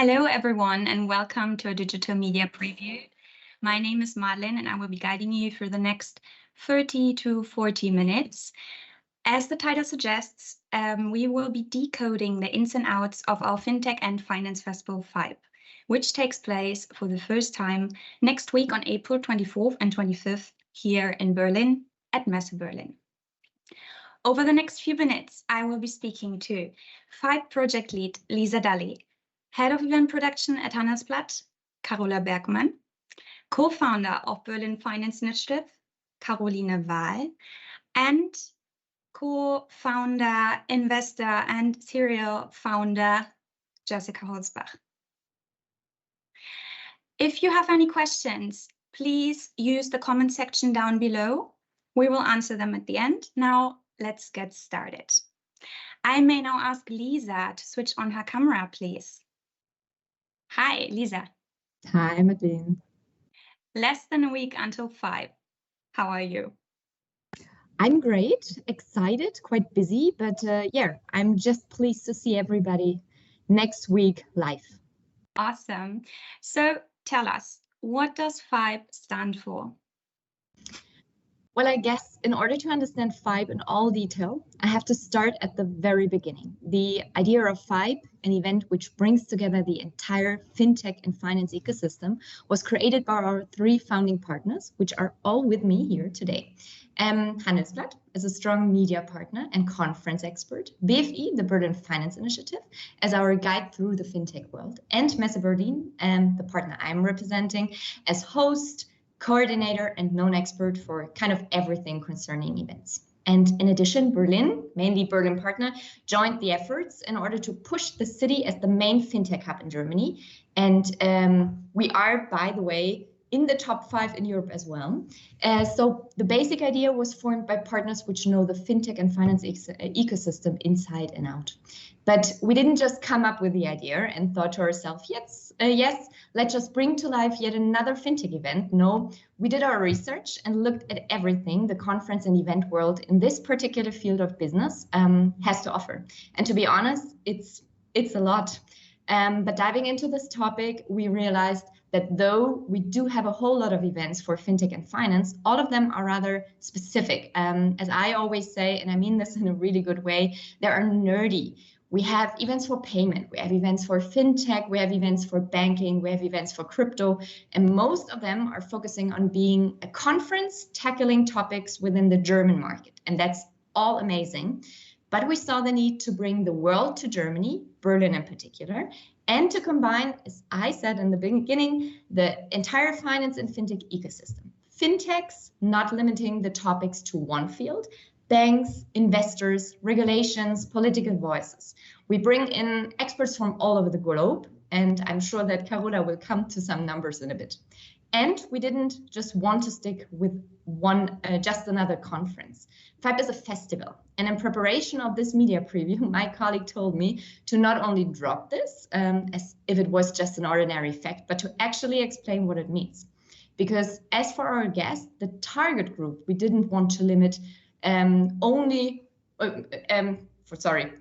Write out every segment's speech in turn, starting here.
Hello, everyone, and welcome to a digital media preview. My name is Madeleine, and I will be guiding you through the next 30 to 40 minutes. As the title suggests, we will be decoding the ins and outs of our FinTech and Finance Festival FIBE, which takes place for the first time next week on April 24th and 25th here in Berlin at Messe Berlin. Over the next few minutes, I will be speaking to FIBE project lead Lisa Dalli, Head of Event Production at Handelsblatt, Carola Bergmann, co-founder of Berlin Finance Initiative, Caroline Wahl, and co-founder, investor, and serial founder, Jessica Holzbach. If you have any questions, please use the comment section down below. We will answer them at the end. Now, let's get started. I may now ask Lisa to switch on her camera, please. Hi, Lisa. Hi, Madeleine. Less than a week until FIBE. How are you? I'm great, excited, quite busy, but yeah, I'm just pleased to see everybody next week live. Awesome. So tell us, what does FIBE stand for? Well, I guess in order to understand FIBE in all detail, I have to start at the very beginning. The idea of FIBE, an event which brings together the entire fintech and finance ecosystem, was created by our three founding partners, which are all with me here today. Handelsblatt as a strong media partner and conference expert, BFI, the Berlin Finance Initiative, as our guide through the fintech world, and Messe Berlin, the partner I'm representing, as host, coordinator, and known expert for kind of everything concerning events. And in addition, Berlin, mainly Berlin partner, joined the efforts in order to push the city as the main fintech hub in Germany. And we are, by the way, in the top 5 in Europe as well. So the basic idea was formed by partners which know the fintech and finance ecosystem inside and out. But we didn't just come up with the idea and thought to ourselves, yes, let's just bring to life yet another fintech event. No, we did our research and looked at everything the conference and event world in this particular field of business has to offer. And to be honest, it's a lot. But diving into this topic, we realized that though we do have a whole lot of events for fintech and finance, all of them are rather specific. As I always say, and I mean this in a really good way, they are nerdy. We have events for payment, we have events for fintech, we have events for banking, we have events for crypto, and most of them are focusing on being a conference tackling topics within the German market. And that's all amazing. But we saw the need to bring the world to Germany, Berlin in particular, and to combine, as I said in the beginning, the entire finance and fintech ecosystem. Fintechs not limiting the topics to one field, banks, investors, regulations, political voices. We bring in experts from all over the globe, and I'm sure that Carola will come to some numbers in a bit. And we didn't just want to stick with just another conference. FIBE is a festival. And in preparation of this media preview, my colleague told me to not only drop this as if it was just an ordinary fact, but to actually explain what it means. Because as for our guests, the target group, we didn't want to limit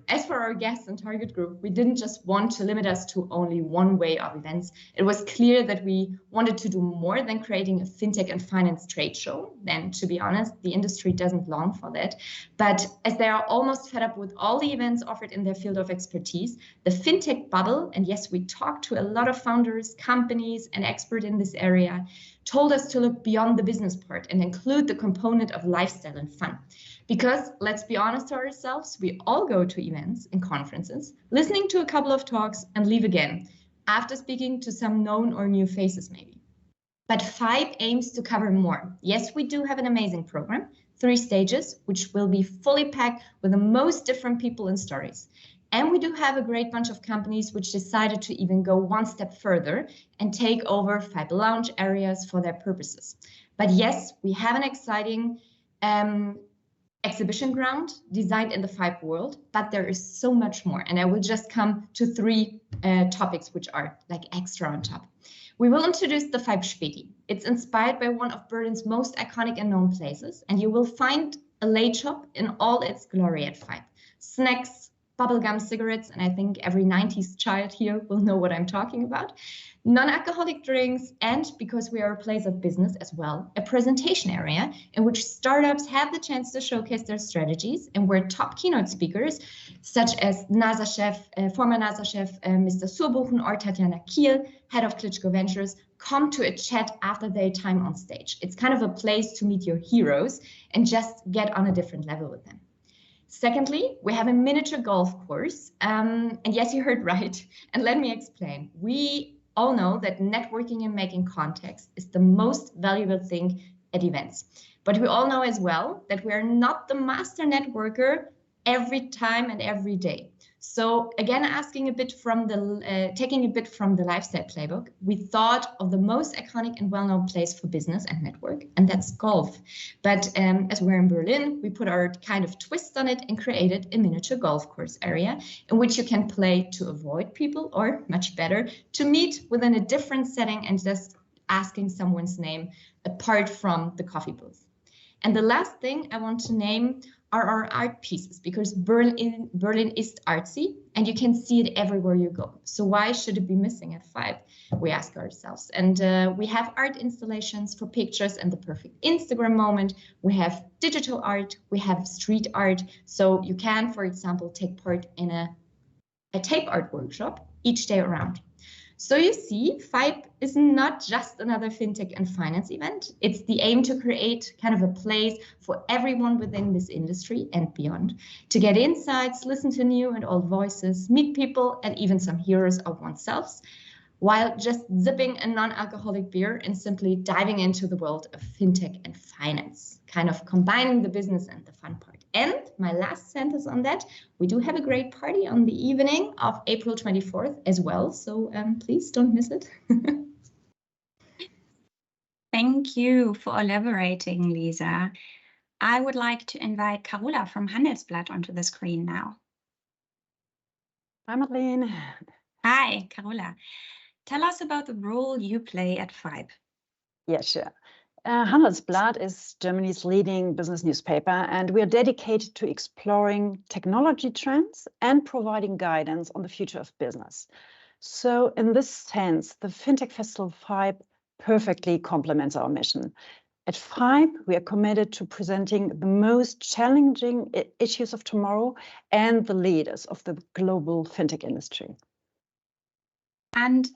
as for our guests and target group, we didn't just want to limit us to only one way of events. It was clear that we wanted to do more than creating a fintech and finance trade show. Then, to be honest, the industry doesn't long for that. But as they are almost fed up with all the events offered in their field of expertise, the fintech bubble, and yes, we talked to a lot of founders, companies, and experts in this area, told us to look beyond the business part and include the component of lifestyle and fun. Because let's be honest to ourselves, we all go to events and conferences, listening to a couple of talks and leave again, after speaking to some known or new faces maybe. But FIBE aims to cover more. Yes, we do have an amazing program, 3 stages, which will be fully packed with the most different people and stories. And we do have a great bunch of companies which decided to even go one step further and take over FIBE lounge areas for their purposes. But yes, we have an exciting exhibition ground designed in the FIBE world, but there is so much more. And I will just come to 3 topics which are like extra on top. We will introduce the FIBE Späti. It's inspired by one of Berlin's most iconic and known places, and you will find a late shop in all its glory at FIBE. Snacks, bubblegum cigarettes, and I think every 90s child here will know what I'm talking about, non-alcoholic drinks, and because we are a place of business as well, a presentation area in which startups have the chance to showcase their strategies and where top keynote speakers, such as NASA chef, former NASA chef Mr. Surbuchen or Tatjana Kiel, head of Klitschko Ventures, come to a chat after their time on stage. It's kind of a place to meet your heroes and just get on a different level with them. Secondly, we have a miniature golf course. And yes, you heard right. And let me explain. We all know that networking and making contacts is the most valuable thing at events. But we all know as well that we are not the master networker every time and every day. So again, taking a bit from the lifestyle playbook, we thought of the most iconic and well-known place for business and network, and that's golf. But as we're in Berlin, we put our kind of twist on it and created a miniature golf course area in which you can play to avoid people, or much better, to meet within a different setting and just asking someone's name apart from the coffee booth. And the last thing I want to name are our art pieces, because Berlin is artsy and you can see it everywhere you go. So why should it be missing at FIBE? We ask ourselves. And we have art installations for pictures and the perfect Instagram moment. We have digital art, we have street art. So you can, for example, take part in a tape art workshop each day around. So you see, FIBE is not just another fintech and finance event. It's the aim to create kind of a place for everyone within this industry and beyond, to get insights, listen to new and old voices, meet people, and even some heroes of oneself, while just zipping a non-alcoholic beer and simply diving into the world of fintech and finance, kind of combining the business and the fun part. And my last sentence on that, we do have a great party on the evening of April 24th as well. So please don't miss it. Thank you for elaborating, Lisa. I would like to invite Carola from Handelsblatt onto the screen now. Hi, Madeleine. Hi, Carola. Tell us about the role you play at FIBE. Yeah, sure. Handelsblatt is Germany's leading business newspaper, and we are dedicated to exploring technology trends and providing guidance on the future of business. So in this sense, the FinTech Festival FIBE perfectly complements our mission. At FIBE, we are committed to presenting the most challenging issues of tomorrow and the leaders of the global fintech industry. And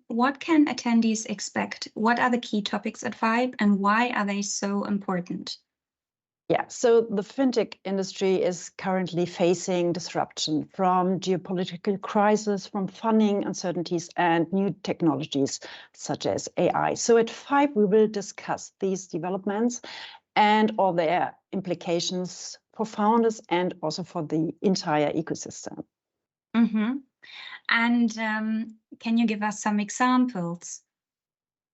what can attendees expect? What are the key topics at FIBE and why are they so important? Yeah, so the fintech industry is currently facing disruption from geopolitical crisis, from funding uncertainties and new technologies such as AI. So at FIBE, we will discuss these developments and all their implications for founders and also for the entire ecosystem. Mm-hmm. And can you give us some examples?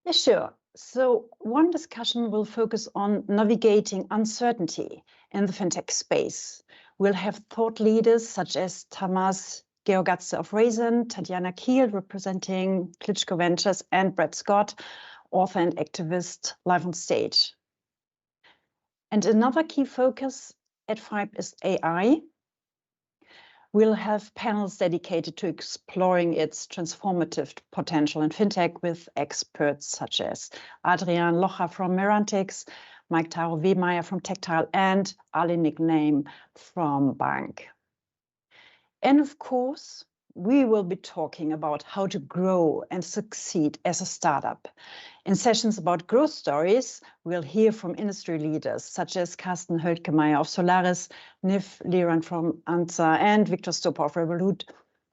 Yeah, sure. So one discussion will focus on navigating uncertainty in the fintech space. We'll have thought leaders such as Tamas Georgatze of Raisin, Tatjana Kiel representing Klitschko Ventures, and Brett Scott, author and activist, live on stage. And another key focus at FIBE is AI. We'll have panels dedicated to exploring its transformative potential in fintech with experts such as Adrian Locher from Merantix, Mike Taro Wehmeyer from Tactile, and Ali Nickname from Bank. And of course, we will be talking about how to grow and succeed as a startup. In sessions about growth stories, we'll hear from industry leaders such as Carsten Höltkemeyer of Solaris, Niv Liran from Anza, and Victor Stopa of Revolut,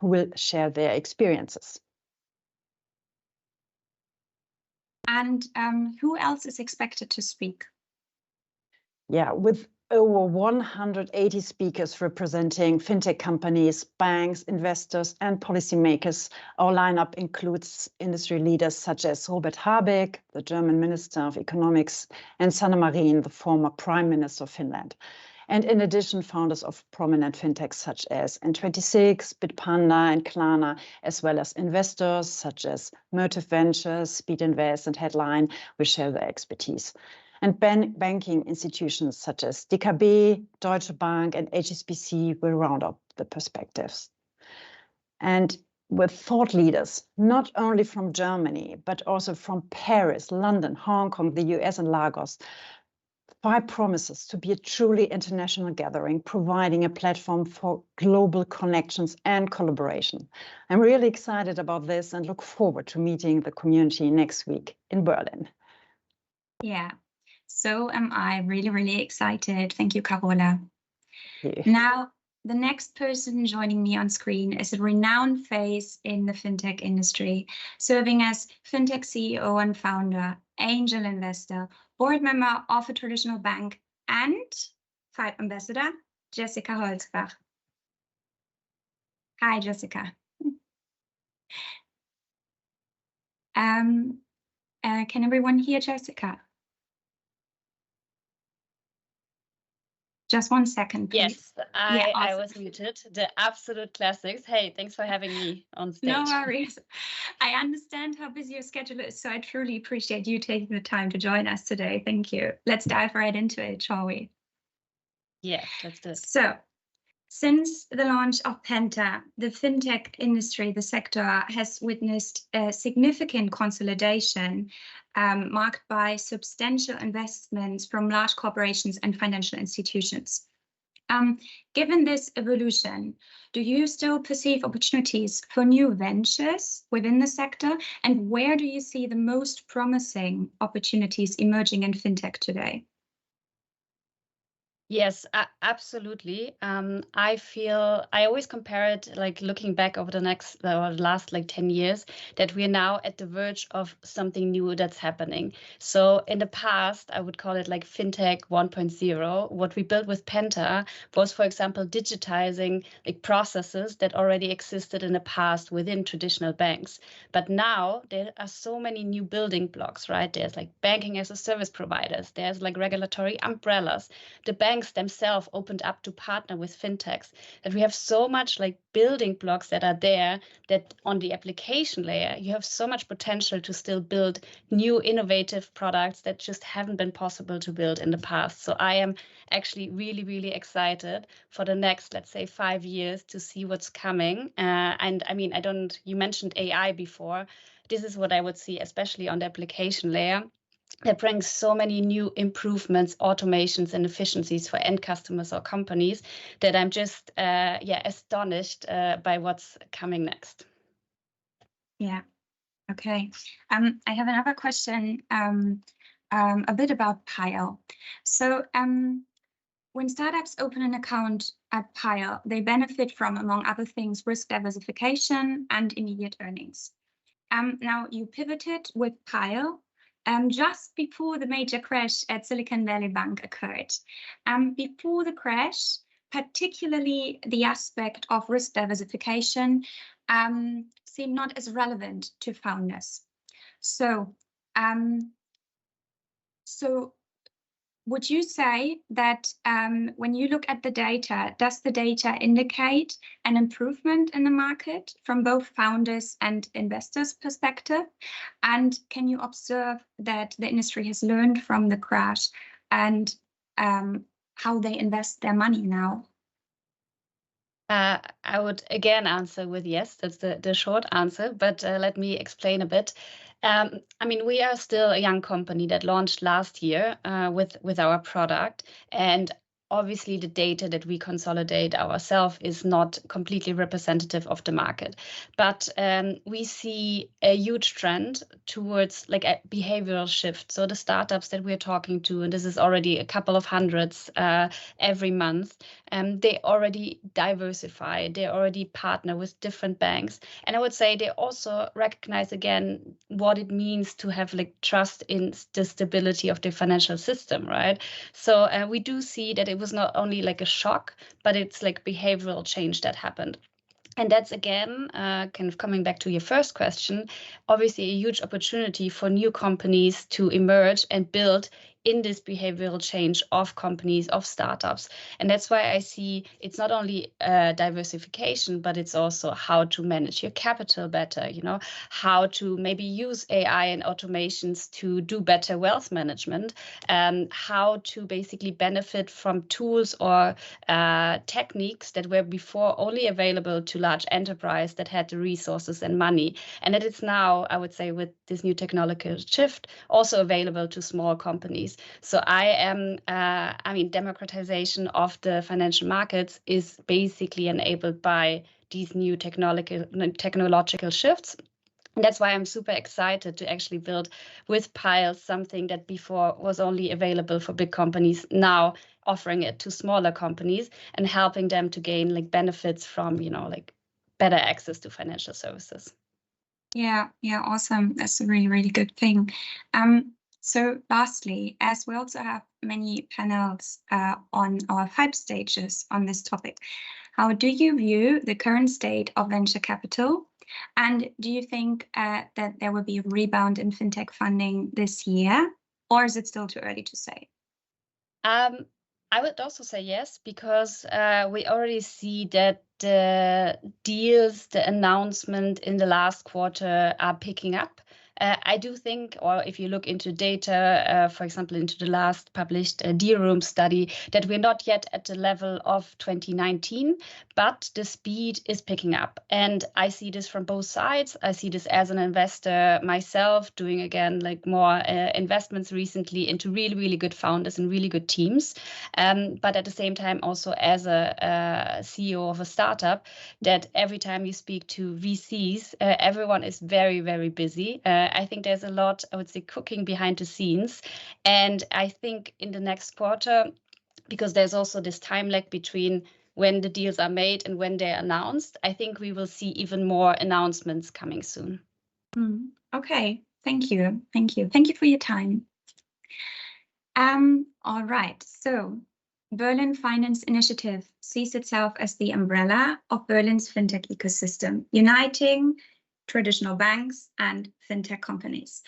who will share their experiences. And who else is expected to speak? Yeah, with over 180 speakers representing fintech companies, banks, investors, and policymakers. Our lineup includes industry leaders such as Robert Habeck, the German Minister of Economics, and Sanna Marin, the former Prime Minister of Finland. And in addition, founders of prominent fintechs such as N26, Bitpanda, and Klarna, as well as investors such as Motive Ventures, Speed Invest, and Headline, will share their expertise. And banking institutions such as DKB, Deutsche Bank, and HSBC will round up the perspectives. And with thought leaders, not only from Germany, but also from Paris, London, Hong Kong, the US, and Lagos, FIBE promises to be a truly international gathering, providing a platform for global connections and collaboration. I'm really excited about this and look forward to meeting the community next week in Berlin. Yeah, so am I. Really, really excited. Thank you, Carola. Thank you. Now, the next person joining me on screen is a renowned face in the fintech industry, serving as fintech CEO and founder, angel investor, board member of a traditional bank, and FIBE ambassador, Jessica Holzbach. Hi, Jessica. Can everyone hear Jessica? Just 1 second, please. Yes, Yeah, I awesome. was muted. The absolute classics. Hey, thanks for having me on stage. No worries. I understand how busy your schedule is, so I truly appreciate you taking the time to join us today. Thank you. Let's dive right into it, shall we? Yeah, let's do it. So, since the launch of Penta, the fintech industry, the sector, has witnessed a significant consolidation marked by substantial investments from large corporations and financial institutions. Given this evolution, do you still perceive opportunities for new ventures within the sector? And where do you see the most promising opportunities emerging in fintech today? Yes, absolutely. I feel I always compare it, like looking back over the last like 10 years, that we are now at the verge of something new that's happening. So in the past, I would call it like fintech 1.0. What we built with Penta was, for example, digitizing like processes that already existed in the past within traditional banks. But now there are so many new building blocks, right? There's like banking as a service providers. There's like regulatory umbrellas. The banks themselves opened up to partner with fintechs, that we have so much like building blocks that are there, that on the application layer you have so much potential to still build new innovative products that just haven't been possible to build in the past. So I am actually really, really excited for the next, let's say, 5 years to see what's coming. And I mean, you mentioned AI before. This is what I would see, especially on the application layer, that brings so many new improvements, automations, and efficiencies for end customers or companies, that I'm just astonished by what's coming next. Yeah. Okay. I have another question a bit about Pile. So when startups open an account at Pile, they benefit from, among other things, risk diversification and immediate earnings. Now you pivoted with Pile just before the major crash at Silicon Valley Bank occurred. Before the crash, particularly the aspect of risk diversification seemed not as relevant to founders. So, would you say that when you look at the data, does the data indicate an improvement in the market from both founders and investors' perspective? And can you observe that the industry has learned from the crash and how they invest their money now? I would again answer with yes. That's the short answer, but let me explain a bit. I mean, we are still a young company that launched last year with our product, and obviously the data that we consolidate ourselves is not completely representative of the market. But we see a huge trend towards like a behavioral shift. So the startups that we're talking to, and this is already a couple of hundreds every month, they already diversify, they already partner with different banks. And I would say they also recognize again what it means to have like trust in the stability of the financial system, right? So we do see that it was not only like a shock, but it's like behavioral change that happened. And that's again, kind of coming back to your first question, obviously a huge opportunity for new companies to emerge and build in this behavioral change of companies, of startups. And that's why I see it's not only diversification, but it's also how to manage your capital better, you know, how to maybe use AI and automations to do better wealth management, how to basically benefit from tools or techniques that were before only available to large enterprise that had the resources and money. And that it's now, I would say, with this new technological shift, also available to small companies. So I mean, democratization of the financial markets is basically enabled by these new technological shifts. And that's why I'm super excited to actually build with Piles something that before was only available for big companies, now offering it to smaller companies and helping them to gain like benefits from, you know, like better access to financial services. Yeah, awesome. That's a really, really good thing. So lastly, as we also have many panels on our FIBE stages on this topic, how do you view the current state of venture capital? And do you think that there will be a rebound in fintech funding this year, or is it still too early to say? I would also say yes, because we already see that the deals, the announcement in the last quarter are picking up. I do think, or if you look into data, for example, into the last published deal room study, that we're not yet at the level of 2019, but the speed is picking up. And I see this from both sides. I see this as an investor myself, doing again like more investments recently into really, really good founders and really good teams. But at the same time, also as a CEO of a startup, that every time you speak to VCs, everyone is very, very busy. I think there's a lot, I would say, cooking behind the scenes. And I think in the next quarter, because there's also this time lag between when the deals are made and when they're announced, I think we will see even more announcements coming soon. Okay, thank you. Thank you for your time. All right, so Berlin Finance Initiative sees itself as the umbrella of Berlin's fintech ecosystem, uniting traditional banks and fintech companies.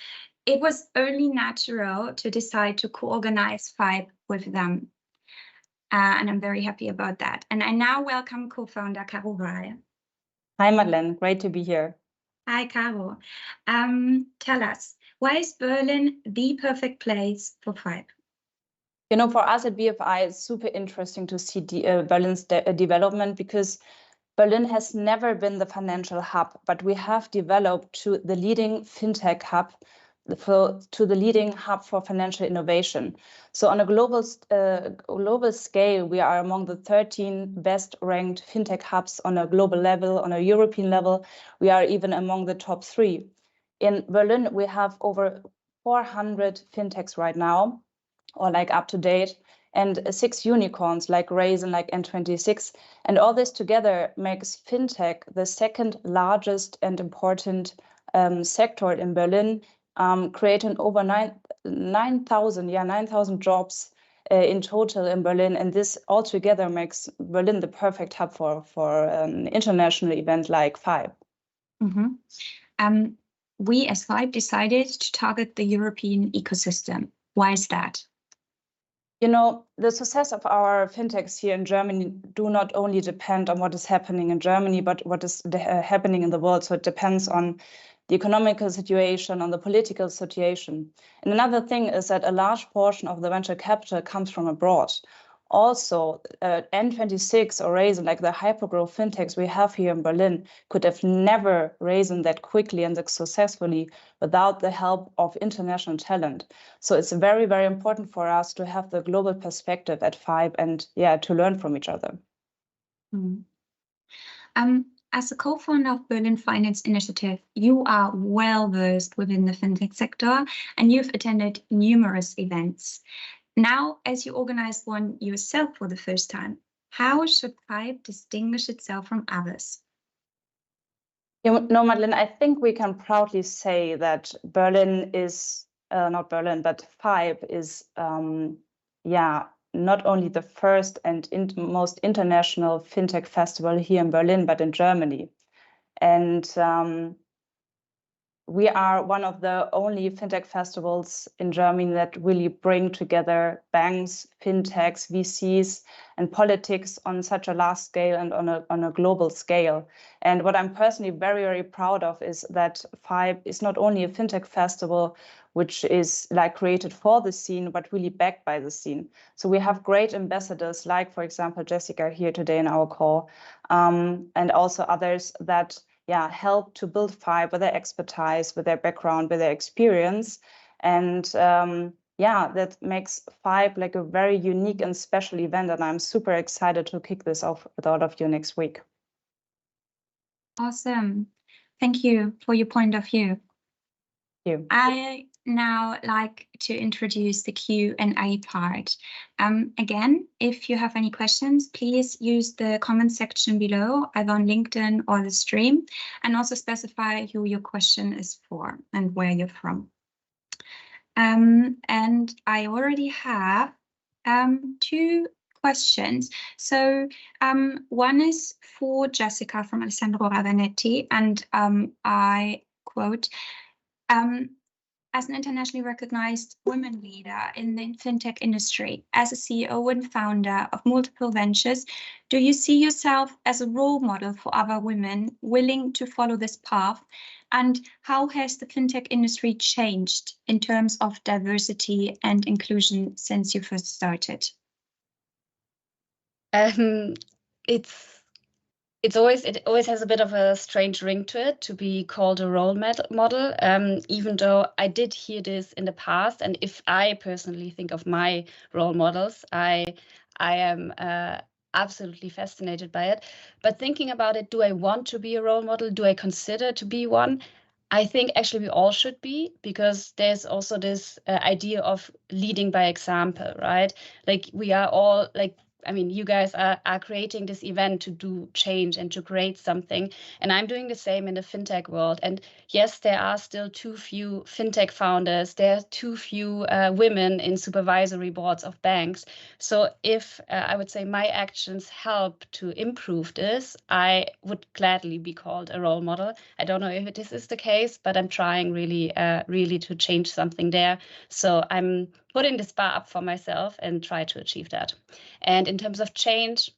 It was only natural to decide to co-organize FIBE with them. And I'm very happy about that. And I now welcome co-founder Carola. Hi, Madeleine. Great to be here. Hi, Caro. Tell us, why is Berlin the perfect place for FIBE? You know, for us at BFI, it's super interesting to see Berlin's development, because Berlin has never been the financial hub, but we have developed to the leading fintech hub, to the leading hub for financial innovation. So on a global scale, we are among the 13 best ranked fintech hubs on a global level. On a European level, we are even among the top 3. In Berlin, we have over 400 fintechs right now, or like up to date, and 6 unicorns like Raisin, like N26. And all this together makes fintech the second largest and important sector in Berlin, creating over 9,000 jobs in total in Berlin. And this altogether makes Berlin the perfect hub for an international event like FIBE. We as FIBE decided to target the European ecosystem. Why is that? You know, the success of our fintechs here in Germany do not only depend on what is happening in Germany, but what is happening in the world. So it depends on the economical situation, on the political situation. And another thing is that a large portion of the venture capital comes from abroad. Also, N26 or Raisin, like the hypergrowth fintechs we have here in Berlin, could have never risen that quickly and successfully without the help of international talent. So it's very, very important for us to have the global perspective at FIBE and to learn from each other. As a co-founder of Berlin Finance Initiative, you are well versed within the fintech sector and you've attended numerous events. Now, as you organize one yourself for the first time, how should FIBE distinguish itself from others? You know, Madeleine, I think we can proudly say that Berlin is, not Berlin, but FIBE is, not only the first and most international fintech festival here in Berlin, but in Germany. And we are one of the only fintech festivals in Germany that really bring together banks, fintechs, VCs, and politics on such a large scale and on a global scale. And what I'm personally very, very proud of is that FIBE is not only a fintech festival, which is like created for the scene, but really backed by the scene. So we have great ambassadors, like, for example, Jessica here today in our call, and also others that help to build FIBE with their expertise, with their background, with their experience. And that makes FIBE like a very unique and special event. And I'm super excited to kick this off with all of you next week. Awesome. Thank you for your point of view. Thank you. I now like to introduce the Q&A part. Again, if you have any questions, please use the comment section below, either on LinkedIn or the stream, and also specify who your question is for and where you're from. And I already have 2 questions. So one is for Jessica from Alessandro Ravenetti, and I quote, as an internationally recognized women leader in the fintech industry, as a CEO and founder of multiple ventures, do you see yourself as a role model for other women willing to follow this path? And how has the fintech industry changed in terms of diversity and inclusion since you first started? It always has a bit of a strange ring to it to be called a role model, even though I did hear this in the past. And if I personally think of my role models, I am absolutely fascinated by it. But thinking about it, do I want to be a role model? Do I consider to be one? I think actually we all should be, because there's also this idea of leading by example, right? Like we are all like, I mean, you guys are creating this event to do change and to create something. And I'm doing the same in the fintech world. And yes, there are still too few fintech founders. There are too few women in supervisory boards of banks. So if I would say my actions help to improve this, I would gladly be called a role model. I don't know if this is the case, but I'm trying really to change something there. So I'm putting this bar up for myself and try to achieve that. And in terms of change,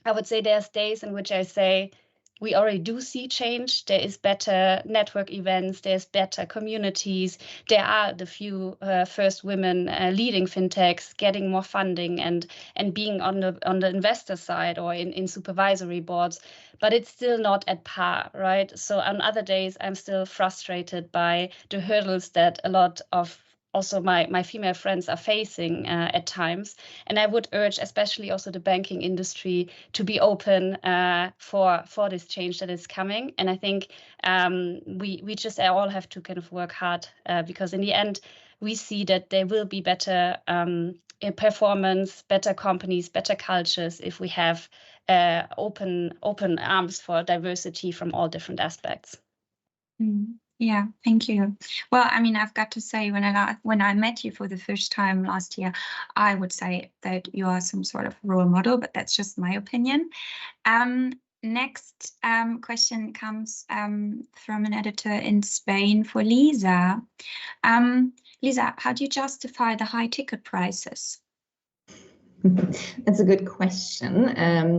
I would say there's days in which I say we already do see change. There is better network events, there's better communities. There are the few first women leading fintechs, getting more funding and being on the investor side or in supervisory boards. But it's still not at par, right? So on other days, I'm still frustrated by the hurdles that a lot of also my female friends are facing at times. And I would urge especially also the banking industry to be open for this change that is coming. And I think we just all have to kind of work hard because in the end, we see that there will be better performance, better companies, better cultures if we have open arms for diversity from all different aspects. Yeah, thank you. Well, I mean, I've got to say, when I met you for the first time last year, I would say that you are some sort of role model, but that's just my opinion. Next question comes from an editor in Spain for Lisa. Lisa, how do you justify the high ticket prices? That's a good question.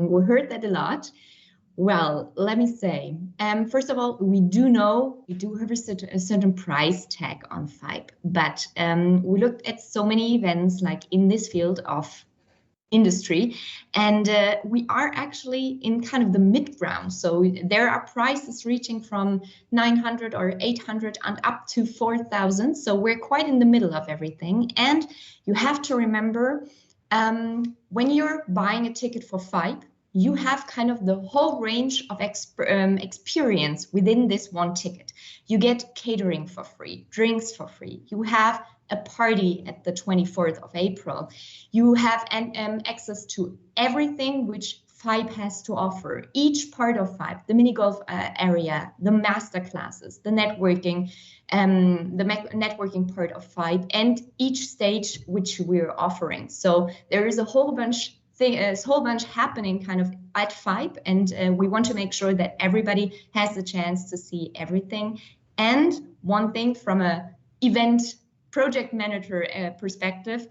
We heard that a lot. Well, let me say, first of all, we do have a certain price tag on FIBE, but we looked at so many events like in this field of industry, and we are actually in kind of the mid-ground. So there are prices reaching from 900 or 800 and up to 4,000. So we're quite in the middle of everything. And you have to remember, when you're buying a ticket for FIBE, you have kind of the whole range of experience within this one ticket. You get catering for free, drinks for free. You have a party at the 24th of April. You have access to everything which FIBE has to offer. Each part of FIBE, the mini golf area, the master classes, the networking part of FIBE, and each stage which we're offering. So there is a whole bunch happening kind of at FIBE, and we want to make sure that everybody has the chance to see everything. And one thing from a event project manager perspective.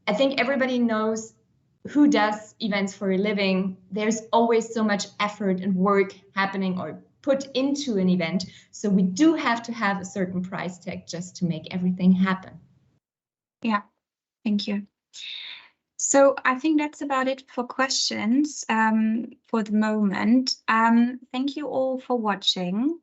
I think everybody knows who does events for a living. There's always so much effort and work happening or put into an event. So we do have to have a certain price tag just to make everything happen. Yeah, thank you. So I think that's about it for questions for the moment. Thank you all for watching.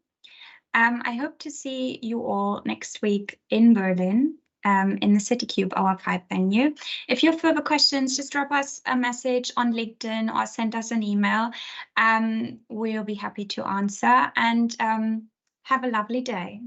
I hope to see you all next week in Berlin, in the CityCube, our FIBE venue. If you have further questions, just drop us a message on LinkedIn or send us an email. We'll be happy to answer, and have a lovely day.